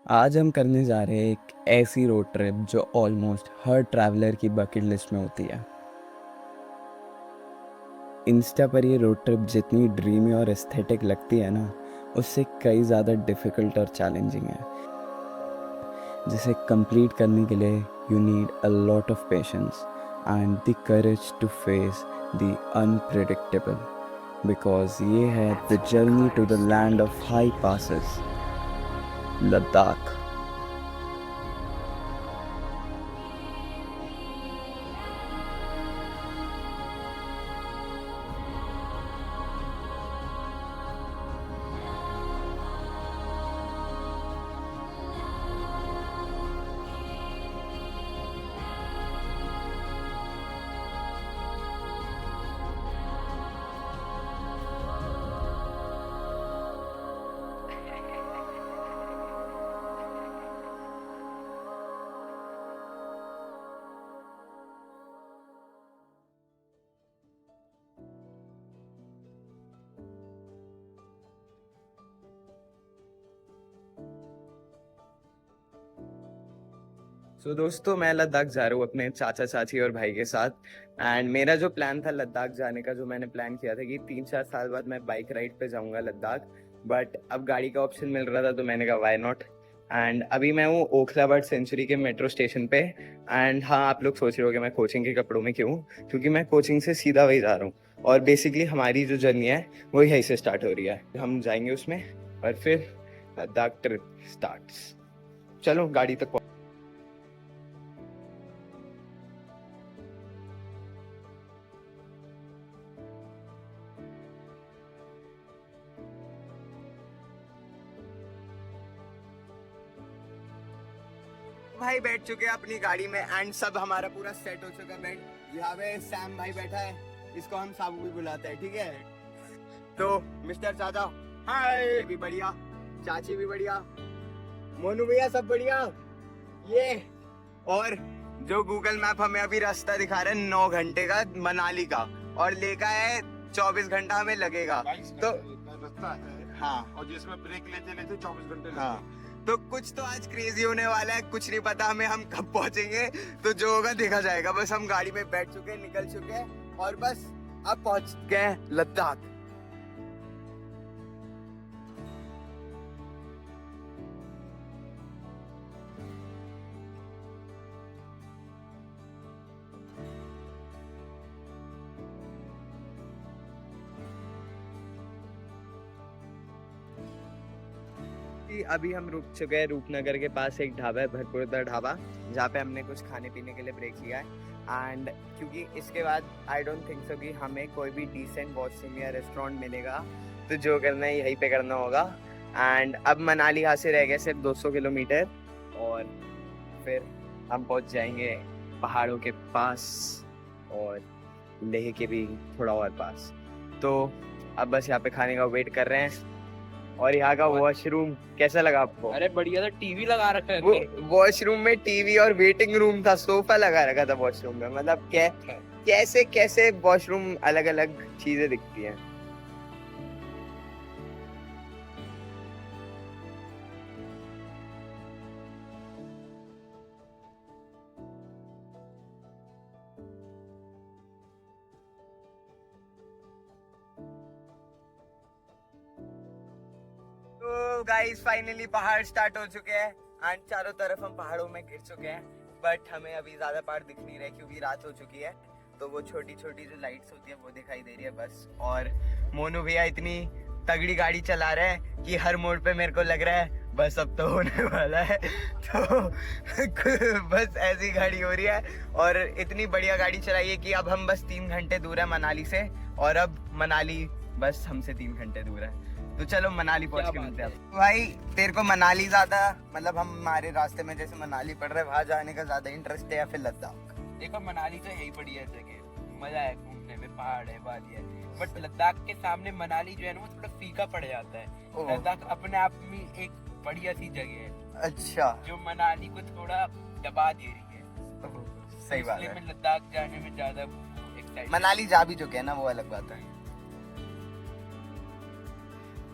आज हम करने जा रहे हैं एक ऐसी रोड ट्रिप जो ऑलमोस्ट हर ट्रैवलर की बकेट लिस्ट में होती है। इंस्टा पर ये रोड ट्रिप जितनी ड्रीमी और एस्थेटिक लगती है ना, उससे कई ज़्यादा डिफ़िकल्ट और चैलेंजिंग है, जिसे कंप्लीट करने के लिए you need a lot of patience and the courage to face the unpredictable, because ये है the journey to the land of high passes, Ladakh. दोस्तों, मैं लद्दाख जा रहा हूँ अपने चाचा चाची और भाई के साथ। एंड मेरा जो प्लान था लद्दाख जाने का, जो मैंने प्लान किया था कि 3-4 साल बाद मैं बाइक राइड पे जाऊंगा लद्दाख, बट अब गाड़ी का ऑप्शन मिल रहा था तो मैंने कहा वाई नॉट। एंड अभी मैं हूँ ओखला बर्ड सेंचुरी के मेट्रो स्टेशन पे। एंड हाँ, आप लोग सोच रहे हो कि मैं कोचिंग के कपड़ों में क्यों, क्योंकि मैं कोचिंग से सीधा वही जा रहा हूँ और बेसिकली हमारी जो जर्नी है वो यहीं से स्टार्ट हो रही है। हम जाएंगे उसमें और फिर लद्दाख ट्रिप स्टार्ट्स। चलो गाड़ी तक। भाई बैठ चुके हैं अपनी गाड़ी में एंड सब हमारा पूरा सेट हो चुका है। बेड यहाँ पे सैम भाई बैठा है, इसको हम साबू भी बुलाते हैं, ठीक है। तो मिस्टर चाचा हाय भी बढ़िया, चाची भी बढ़िया, मोनू भैया सब बढ़िया। ये और जो गूगल मैप हमें अभी रास्ता दिखा रहा है 9 घंटे का मनाली का, और लेका है 24 घंटा हमें लगेगा। तो रास्ता है हाँ, और जिसमें ब्रेक लेते लेते 24 घंटे हाँ। तो कुछ तो आज क्रेजी होने वाला है, कुछ नहीं पता हमें हम कब पहुंचेंगे, तो जो होगा देखा जाएगा। बस हम गाड़ी में बैठ चुके हैं, निकल चुके हैं और बस अब पहुंच गए लद्दाख। अभी हम रुक चुके हैं रूपनगर के पास, एक ढाबा है भरपूरदार ढाबा, जहाँ पे हमने कुछ खाने पीने के लिए ब्रेक लिया है। एंड क्योंकि इसके बाद आई डोंट थिंक सो कि हमें कोई भी डिसेंट वॉशरूम या रेस्टोरेंट मिलेगा, तो जो करना है यहीं पे करना होगा। एंड अब मनाली यहाँ से रह गए सिर्फ 200 किलोमीटर और फिर हम पहुँच जाएंगे पहाड़ों के पास और लेह के भी थोड़ा और पास। तो अब बस यहाँ पे खाने का वेट कर रहे हैं। और यहाँ का वॉशरूम कैसा लगा आपको? अरे बढ़िया था, टीवी लगा रखा है। वो वॉशरूम में टीवी और वेटिंग रूम था, सोफा लगा रखा था वॉशरूम में। मतलब कैसे कैसे वॉशरूम अलग अलग चीजें दिखती हैं। तो गाइस फाइनली पहाड़ स्टार्ट हो चुके हैं एंड चारों तरफ हम पहाड़ों में गिर चुके हैं, बट हमें अभी ज्यादा पहाड़ दिख नहीं रहे क्योंकि रात हो चुकी है। तो वो छोटी छोटी जो लाइट्स होती है वो दिखाई दे रही है बस। और मोनू भैया इतनी तगड़ी गाड़ी चला रहे हैं कि हर मोड़ पे मेरे को लग रहा है बस अब तो होने वाला है। तो बस ऐसी गाड़ी हो रही है और इतनी बढ़िया गाड़ी चलाई है कि अब हम बस 3 घंटे दूर है मनाली से, और अब मनाली बस हमसे 3 घंटे दूर है। तो चलो मनाली पहुंच के मिलते हैं। भाई तेरे को मनाली ज्यादा, मतलब हम हमारे रास्ते में जैसे मनाली पड़ रहा है वहां जाने का ज्यादा इंटरेस्ट है या फिर लद्दाख? देखो मनाली तो यही बढ़िया जगह, मजा है घूमने में, पहाड़ है, वादी है। बट लद्दाख के सामने मनाली जो है ना वो थोड़ा फीका पड़ जाता है। लद्दाख अपने आप में एक बढ़िया सी जगह है। अच्छा, जो मनाली को थोड़ा दबा दे रही है। सही बात है। मैं लद्दाख जाने में ज्यादा एक्साइटेड। मनाली जा भी चुके हैं ना, वो अलग बात है।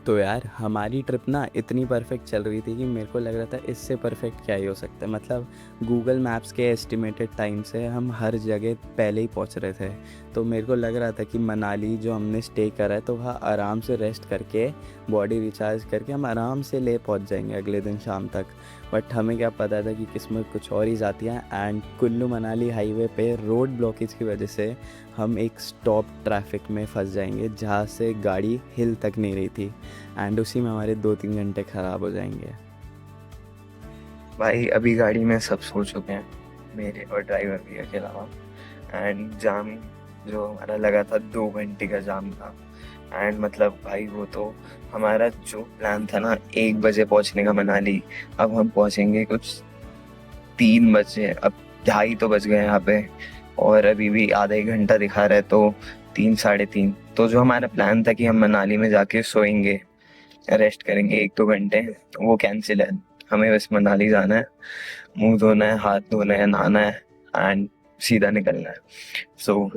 तो यार हमारी ट्रिप ना इतनी परफेक्ट चल रही थी कि मेरे को लग रहा था इससे परफेक्ट क्या ही हो सकता है। मतलब गूगल मैप्स के एस्टिमेटेड टाइम से हम हर जगह पहले ही पहुंच रहे थे। तो मेरे को लग रहा था कि मनाली जो हमने स्टे करा है तो वहाँ आराम से रेस्ट करके बॉडी रिचार्ज करके हम आराम से ले पहुंच जाएंगे अगले दिन शाम तक। बट हमें क्या पता था कि किस्मत कुछ और ही जाती है। एंड कुल्लू मनाली हाईवे पे रोड ब्लॉकेज की वजह से हम एक स्टॉप ट्रैफिक में फंस जाएंगे जहाँ से गाड़ी हिल तक नहीं रही थी। एंड उसी में हमारे 2-3 घंटे ख़राब हो जाएंगे। भाई अभी गाड़ी में सब सो चुके हैं, मेरे और ड्राइवर भैया के अलावा। एंड जाम जो हमारा लगा था 2 घंटे का जाम था। एंड मतलब भाई वो तो हमारा जो प्लान था ना 1 बजे पहुंचने का मनाली, अब हम पहुंचेंगे कुछ 3 बजे। अब 2:30 तो बज गए यहाँ पे और अभी भी आधा एक घंटा दिखा रहा है, तो 3 साढ़े 3। तो जो हमारा प्लान था कि हम मनाली में जाके सोएंगे, रेस्ट करेंगे 1-2 घंटे, वो कैंसिल है। हमें बस मनाली जाना है, मुंह धोना है, हाथ धोना है, नहाना है एंड सीधा निकलना है। So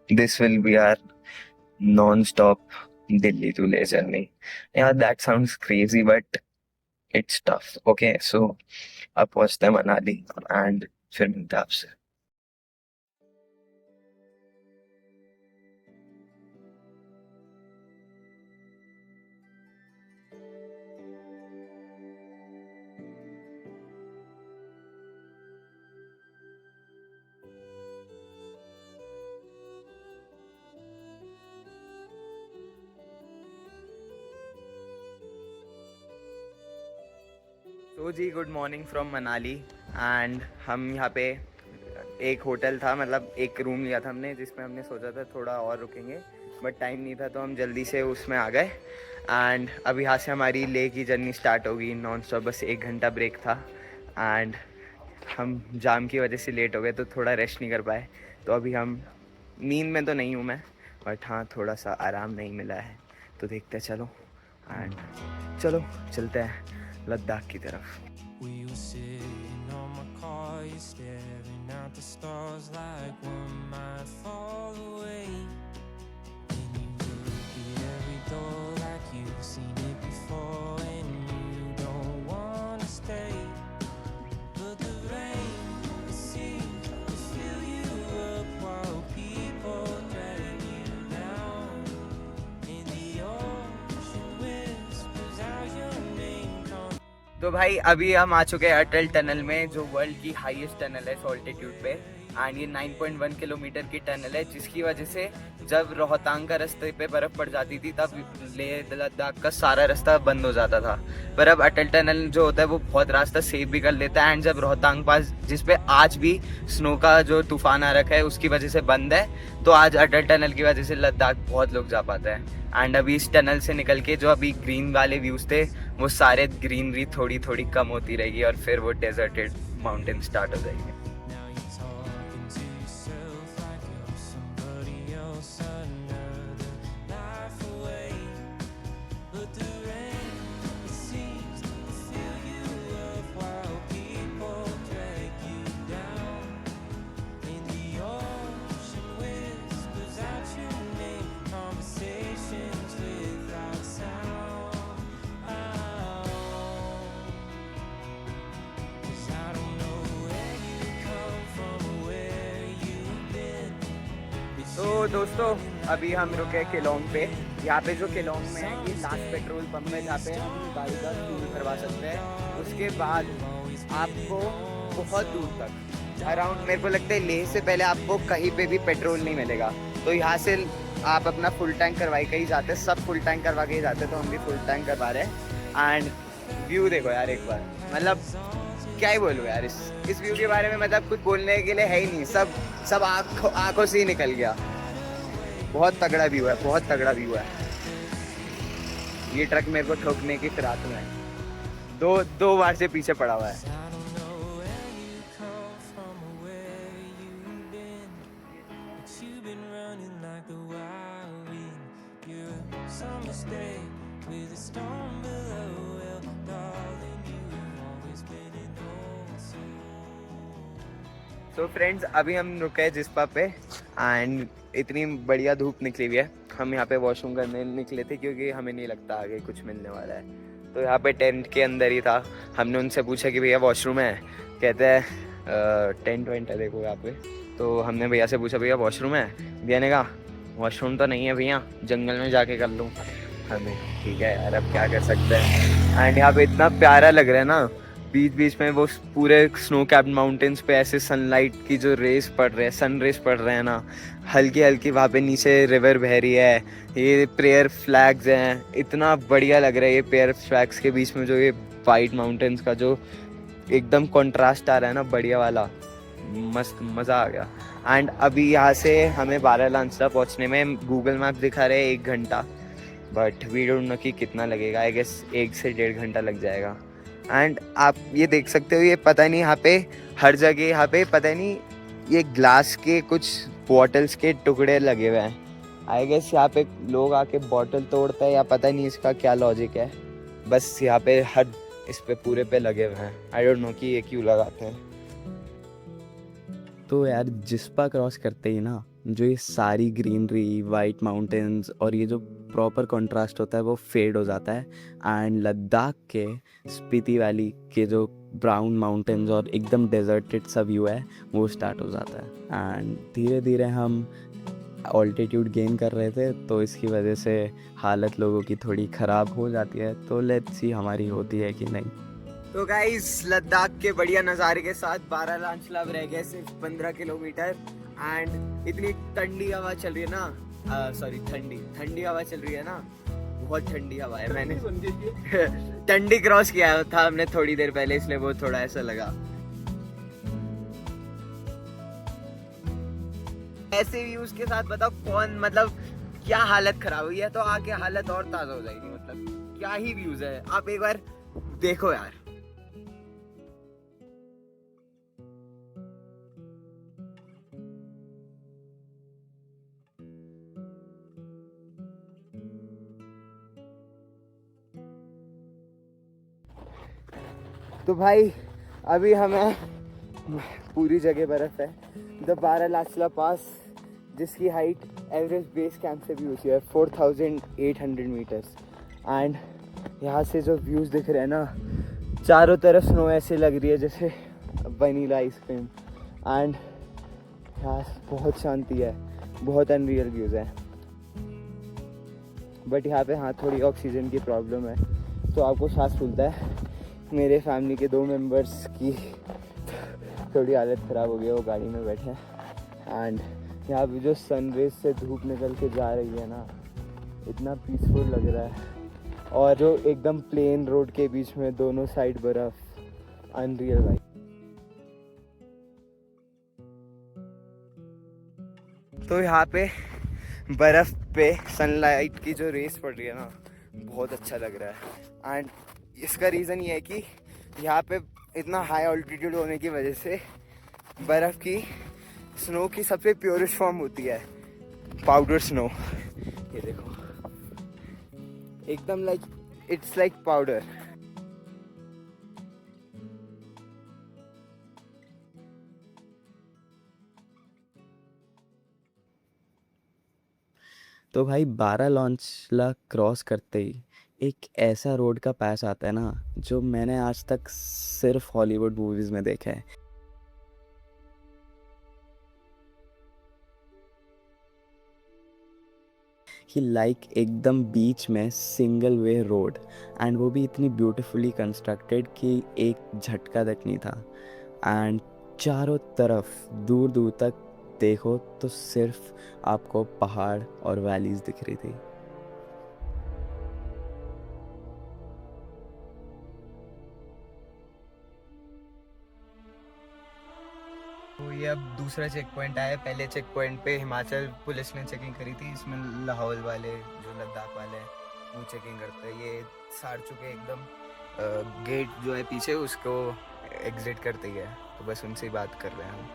this will be our non stop Delhi to Leh journey. यार that sounds crazy but it's tough. Okay so अब पहुंचते हैं मनाली एंड फिर मिलते हैं आपसे। तो जी good morning from Manali. And हम यहाँ पे एक होटल था, मतलब एक रूम लिया था हमने जिसमें हमने सोचा था थोड़ा और रुकेंगे, बट टाइम नहीं था तो हम जल्दी से उसमें आ गए। एंड अब यहाँ से हमारी लेह की जर्नी स्टार्ट होगी नॉन स्टॉप। बस 1 घंटा ब्रेक था एंड हम जाम की वजह से लेट हो गए तो थोड़ा रेस्ट नहीं कर पाए। तो अभी हम नींद में तो नहीं हूँ मैं, बट हाँ थोड़ा सा आराम नहीं मिला है। तो देखते चलो एंड चलो चलते हैं लद्दाख की तरफ। We were sitting on my car, you're staring at the stars like one might fall away. And you look at every door like you've seen it before, and you don't wanna stay. But the rain, it seems to fill you up while people drag you down. And the ocean whispers out your name. तो भाई अभी हम आ चुके हैं अटल tunnel में, जो world की highest tunnel है ऑल्टीट्यूड पे। एंड ये 9.1 किलोमीटर की टनल है, जिसकी वजह से जब रोहतांग का रास्ते पे बर्फ़ पड़ जाती थी तब लेह लद्दाख का सारा रास्ता बंद हो जाता था। पर अब अटल टनल जो होता है वो बहुत रास्ता सेफ भी कर लेता है। एंड जब रोहतांग पास, जिस पे आज भी स्नो का जो तूफान आ रखा है उसकी वजह से बंद है, तो आज अटल टनल की वजह से लद्दाख बहुत लोग जा पाते हैं। एंड अभी इस टनल से निकल के जो अभी ग्रीन वाले व्यूज़ थे वो सारे ग्रीनरी थोड़ी थोड़ी कम होती रहेगी और फिर वो डेजर्टेड माउंटेन स्टार्ट हो जाएंगे। Now you're talking to yourself like you're somebody else, another life away. But the rain, it seems to fill you up while people drag you down. And the ocean whispers out your name, conversations without sound. 'Cause I don't know where you come from or where you've been. तो दोस्तों अभी हम रुके किलोंग पे। यहाँ पे जो किलोंग में है ये लास्ट पेट्रोल पंप है जहाँ पे हम गाड़ी का फ्यूल भरवा सकते हैं। उसके बाद आपको बहुत दूर तक अराउंड, मेरे को लगता है लेह से पहले आपको कहीं पे भी पेट्रोल नहीं मिलेगा। तो यहाँ से आप अपना फुल टैंक करवाई के ही जाते हैं, सब फुल टैंक करवा के ही जाते हैं। तो हम भी फुल टैंक करवा रहे हैं। एंड व्यू देखो यार एक बार, मतलब क्या ही बोलूँ यार इस व्यू के बारे में, मतलब कुछ बोलने के लिए है ही नहीं। सब आँखों से ही निकल गया। बहुत तगड़ा व्यू है, बहुत तगड़ा व्यू है। ये ट्रक मेरे को ठोकने की फिराक में है, दो बार से पीछे पड़ा हुआ है। I don't know where you come from or where you've been, but you've been running like the wild wind. You're a summer mistake with a storm below. Well, darling, you've always been an old soul. तो friends अभी हम रुके हैं जिस्पा पे and इतनी बढ़िया धूप निकली हुई है। हम यहाँ पे वॉशरूम करने निकले थे क्योंकि हमें नहीं लगता आगे कुछ मिलने वाला है। तो यहाँ पे टेंट के अंदर ही था। हमने उनसे पूछा कि भैया वॉशरूम है, कहते हैं टेंट वेंट है देखो यहाँ पे। तो हमने भैया से पूछा भैया वॉशरूम है, भैया ने कहा वॉशरूम तो नहीं है भैया, जंगल में जाके कर लूँ। हमें ठीक है यार, अब क्या कर सकते हैं। एंड यहाँ पे इतना प्यारा लग रहा है ना, बीच बीच में वो पूरे स्नो कैप्ड माउंटेन्स पे ऐसे सनलाइट की जो रेस पड़ रहे हैं, सन रेस पड़ रहे हैं ना, हल्की हल्की। वहाँ पे नीचे रिवर बह रही है, ये प्रेयर फ्लैग्स हैं, इतना बढ़िया लग रहा है। ये प्रेयर फ्लैग्स के बीच में जो ये वाइट माउंटेन्स का जो एकदम कंट्रास्ट आ रहा है ना, बढ़िया वाला, मस्त मज़ा आ गया। एंड अभी यहाँ से हमें बारालांचला पहुँचने में गूगल मैप दिखा रहे हैं 1 घंटा, बट वी डोंट नो कि कितना लगेगा। आई गेस 1 से 1.5 घंटा लग जाएगा। एंड आप ये देख सकते हो, ये पता नहीं यहाँ पे हर जगह यहाँ पे पता नहीं ये ग्लास के कुछ बॉटल्स के टुकड़े लगे हुए हैं। आई गेस यहाँ पे लोग आके बॉटल तोड़ते हैं या पता नहीं इसका क्या लॉजिक है, बस यहाँ पे हर इस पे पूरे पे लगे हुए हैं। आई डोंट नो कि ये क्यों लगाते हैं। तो यार जिस्पा क्रॉस करते ही ना, जो ये सारी ग्रीनरी, वाइट माउंटेन्स और ये जो प्रॉपर कंट्रास्ट होता है वो फेड हो जाता है। एंड लद्दाख के स्पीति वैली के जो ब्राउन माउंटेन्स और एकदम डेजर्टेड सा व्यू है वो स्टार्ट हो जाता है। एंड धीरे धीरे हम ऑल्टीट्यूड गेन कर रहे थे, तो इसकी वजह से हालत लोगों की थोड़ी ख़राब हो जाती है। तो लेट्स सी हमारी होती है कि नहीं। तो गाइस लद्दाख के बढ़िया नज़ारे के साथ बारालांचला रह गए सिर्फ 15 किलोमीटर। एंड इतनी ठंडी हवा चल रही है ना, सॉरी ठंडी हवा चल रही है ना, बहुत ठंडी हवा है। मैंने ठंडी क्रॉस किया था हमने थोड़ी देर पहले, इसलिए वो थोड़ा ऐसा लगा। ऐसे व्यूज के साथ बताओ कौन, मतलब क्या हालत खराब हुई है, तो आके हालत और ताजा हो जाएगी। मतलब क्या ही व्यूज है, आप एक बार देखो यार। तो भाई अभी हमें पूरी जगह बर्फ है। द बारालांचला पास, जिसकी हाइट एवरेस्ट बेस कैंप से भी ऊंची है 4800 मीटर्स। एंड यहाँ से जो व्यूज़ दिख रहे हैं ना, चारों तरफ स्नो ऐसे लग रही है जैसे वनीला आइसक्रीम। एंड यहाँ बहुत शांति है, बहुत अनरियल व्यूज़ है। बट यहाँ पे हाँ थोड़ी ऑक्सीजन की प्रॉब्लम है, तो आपको सांस फूलता है। मेरे फैमिली के 2 मेंबर्स की थोड़ी हालत ख़राब हो गई है, वो गाड़ी में बैठे हैं। एंड यहाँ पे जो सनरेज से धूप निकल के जा रही है ना, इतना पीसफुल लग रहा है। और जो एकदम प्लेन रोड के बीच में दोनों साइड बर्फ़, अनरियल भाई। तो यहाँ पे बर्फ़ पे सनलाइट की जो रेस पड़ रही है ना, बहुत अच्छा लग रहा है। एंड इसका रीज़न ये है कि यहाँ पे इतना हाई ऑल्टीट्यूड होने की वजह से बर्फ़ की, स्नो की सबसे प्योरेस्ट फॉर्म होती है पाउडर स्नो। ये देखो एकदम लाइक इट्स लाइक पाउडर। तो भाई बारालांचला क्रॉस करते ही एक ऐसा रोड का पास आता है ना, जो मैंने आज तक सिर्फ हॉलीवुड मूवीज़ में देखा है। कि लाइक एकदम बीच में सिंगल वे रोड, एंड वो भी इतनी ब्यूटीफुली कंस्ट्रक्टेड कि एक झटका तक नहीं था। एंड चारों तरफ दूर दूर तक देखो तो सिर्फ आपको पहाड़ और वैलीज दिख रही थी। तो ये अब दूसरा चेक पॉइंट आया। पहले चेक पॉइंट पे हिमाचल पुलिस ने चेकिंग करी थी, इसमें लाहौल वाले जो लद्दाख वाले हैं वो चेकिंग करते हैं। ये साड़ चुके एकदम गेट जो है पीछे, उसको एग्जिट करते ही है, तो बस उनसे ही बात कर रहे हैं हम।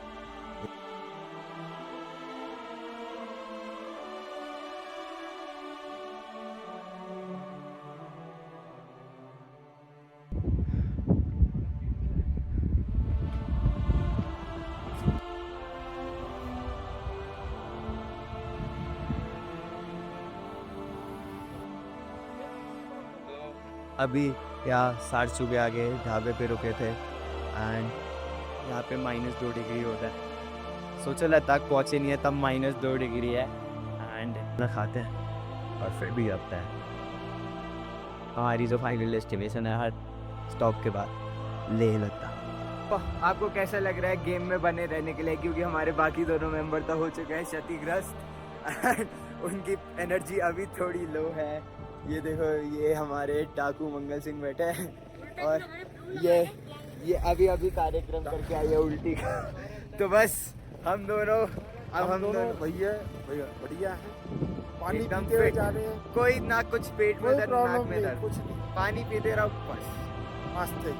अभी यहाँ सारसू के आगे ढाबे पे रुके थे एंड यहाँ पे -2 डिग्री होता है। सोचो लद्दाख पहुँचे नहीं है तब -2 डिग्री है एंड ना खाते हैं और फिर भी आता है। हमारी जो फाइनल डेस्टिनेशन है हर स्टॉप के बाद लेह लद्दाख। आपको कैसा लग रहा है गेम में बने रहने के लिए, क्योंकि हमारे बाकी दोनों मेंबर तो हो चुके हैं क्षतिग्रस्त एंड उनकी एनर्जी अभी थोड़ी लो है। ये देखो ये हमारे डाकू मंगल सिंह बैठे हैं और ये अभी कार्यक्रम करके आई है उल्टी का। तो बस हम दोनों भैया बढ़िया है, पानी एकदम पीते हुए fit। जा रहे हैं, कोई ना कुछ पेट में कोई दर्द नाक प्रॉब्लम में नहीं, दर्द, कुछ नहीं, पानी पीते रहो बस। मस्त है।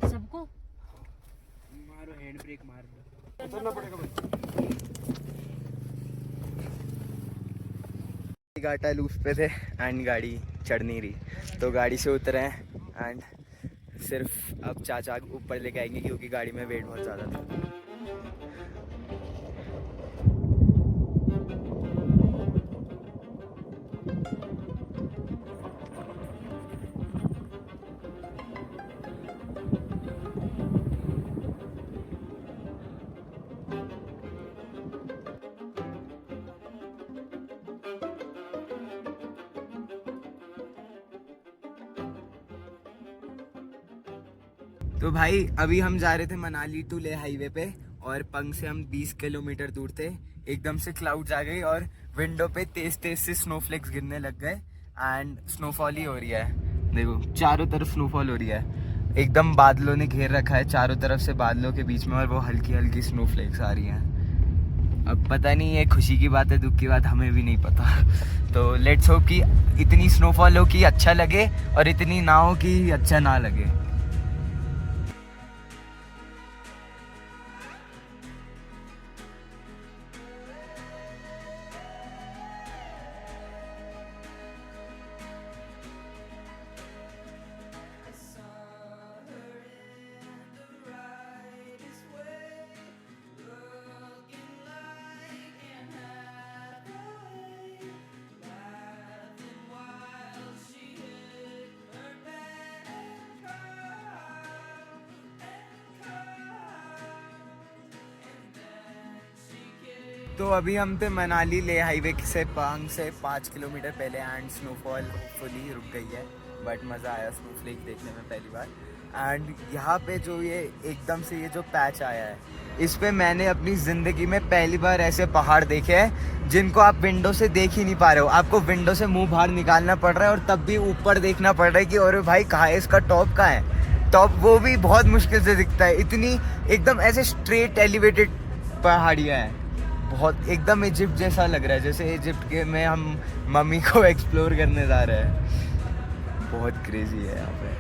सबको मारो हैंड ब्रेक मार दो। उतरना पड़ेगा भाई। घाटा लूप पे थे एंड गाड़ी चढ़ नहीं रही तो गाड़ी से उतरे हैं एंड सिर्फ अब चाचा ऊपर लेके आएंगे क्योंकि गाड़ी में वेट बहुत ज़्यादा था। तो भाई अभी हम जा रहे थे मनाली टू लेह हाईवे पे और पंग से हम 20 किलोमीटर दूर थे। एकदम से क्लाउड्स आ गई और विंडो पे तेज तेज से स्नोफ्लेक्स गिरने लग गए एंड स्नोफॉल ही हो रही है। देखो चारों तरफ स्नोफॉल हो रही है, एकदम बादलों ने घेर रखा है चारों तरफ से, बादलों के बीच में और वो हल्की हल्की स्नोफ्लेक्स आ रही हैं। अब पता नहीं ये खुशी की बात है दुख की बात हमें भी नहीं पता। तो लेट्स होप कि इतनी स्नोफॉल हो कि अच्छा लगे और इतनी ना हो कि अच्छा ना लगे। तो अभी हम थे मनाली ले हाईवे से पांग से 5 किलोमीटर पहले एंड स्नोफॉल फुली रुक गई है बट मज़ा आया स्नोफ्लेक देखने में पहली बार। एंड यहाँ पे जो ये एकदम से ये जो पैच आया है इस पे मैंने अपनी ज़िंदगी में पहली बार ऐसे पहाड़ देखे हैं जिनको आप विंडो से देख ही नहीं पा रहे हो। आपको विंडो से मुंह बाहर निकालना पड़ रहा है और तब भी ऊपर देखना पड़ रहा है कि अरे भाई कहाँ है इसका टॉप कहाँ है। टॉप वो भी बहुत मुश्किल से दिखता है, इतनी एकदम ऐसे स्ट्रेट एलिवेटेड पहाड़ियाँ हैं। बहुत एकदम इजिप्ट जैसा लग रहा है, जैसे इजिप्ट के में हम मम्मी को एक्सप्लोर करने जा रहे हैं। बहुत क्रेजी है यहाँ पे।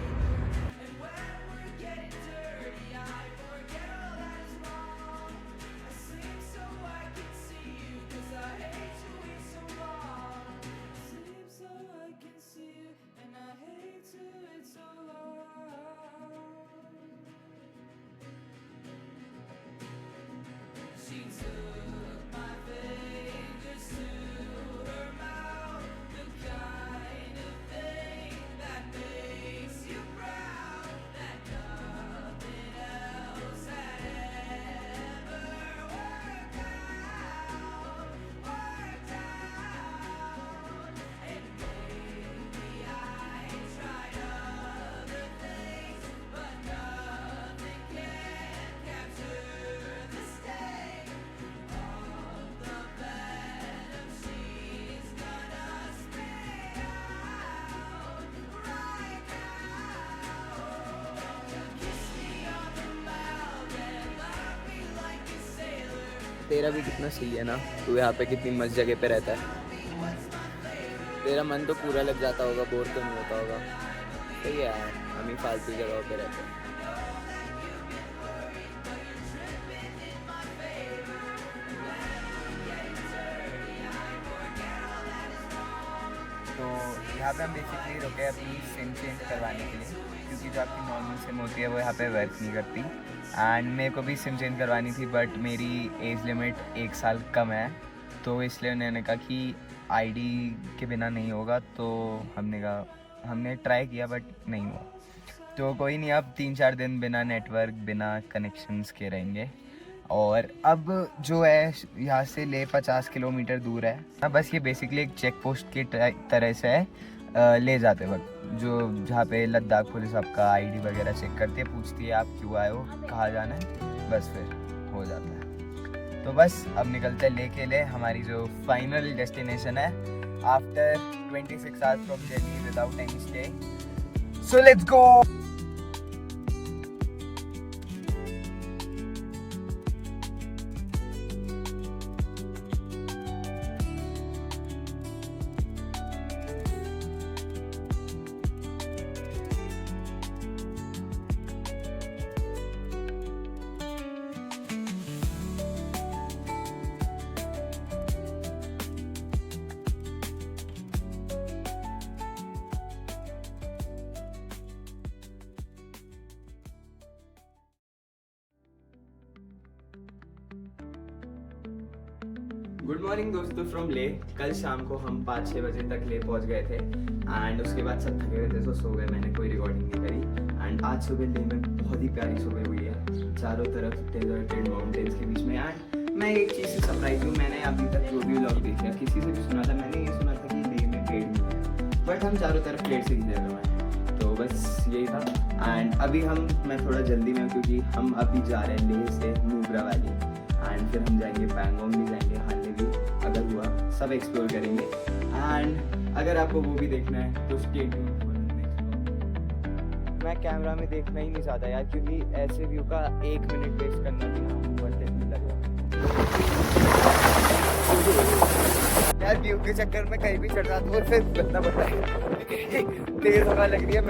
तेरा भी कितना सही है ना, तू यहाँ पे कितनी मस्त जगह पे रहता है, तेरा मन तो पूरा लग जाता होगा, बोर तो नहीं होता होगा। सही है यार, हम ही फालतू जगहों पे रहते हैं। तो यहाँ पे हम बेसिकली रुके अपनी सिम चेंज करवाने के लिए, क्योंकि जो आपकी नॉर्मल सिम होती है वो यहाँ पे वर्क नहीं करती। एंड मेरे को भी सिम चेंज करवानी थी, बट मेरी एज लिमिट 1 साल कम है, तो इसलिए उन्होंने कहा कि आईडी के बिना नहीं होगा। तो हमने ट्राई किया बट नहीं हुआ। तो कोई नहीं, अब 3-4 दिन बिना नेटवर्क बिना कनेक्शंस के रहेंगे। और अब जो है यहाँ से ले 50 किलोमीटर दूर है। बस ये बेसिकली एक चेक पोस्ट की तरह से है ले जाते वक्त, जो जहाँ पे लद्दाख पुलिस आपका आईडी वगैरह चेक करती है, पूछती है आप क्यों आए हो, कहाँ जाना है, बस फिर हो जाता है। तो बस अब निकलते हैं लेके ले हमारी जो फाइनल डेस्टिनेशन है after 26 hours from Delhi without any stay. So let's go. Good morning दोस्तों फ्रॉम ले। कल शाम को हम 5-6 बजे तक ले पहुंच गए थे एंड उसके बाद सब थके हुए थे, तो सो गए। मैंने कोई रिकॉर्डिंग नहीं करी। एंड आज सुबह ले में बहुत ही प्यारी सुबह हुई है, चारों तरफ डेजर्टेड माउंटेन्स के बीच में। एंड मैं एक चीज़ से सरप्राइज हूँ, मैंने अभी तक जो भी व्लॉग देखा किसी से भी सुना था, मैंने ये सुना था कि ले में पेड़ नहीं है, बट हम चारों तरफ पेड़ से घिरे हुए हैं। तो बस यही था। एंड अभी मैं थोड़ा जल्दी में हूँ, क्योंकि हम अभी जा रहे हैं लेह से नुब्रा वैली, एंड फिर हम जाएंगे पैंगोंग भी जाएंगे, हाले भी अगर हुआ सब एक्सप्लोर करेंगे। एंड अगर आपको वो भी देखना है तो स्टे ट्यून्ड। मैं कैमरा में देखना ही नहीं चाहता यार, क्योंकि ऐसे व्यू का 1 मिनट वेस्ट करना भी ना वर्थ इट नहीं लगेगा यार। व्यू के चक्कर में कहीं भी चढ़ रहा तो फिर बनना पड़ता है। तेज हवा लग रही है।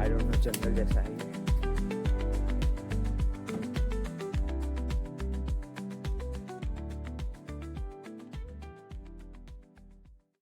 आई डोंट नो, जंगल जैसा है।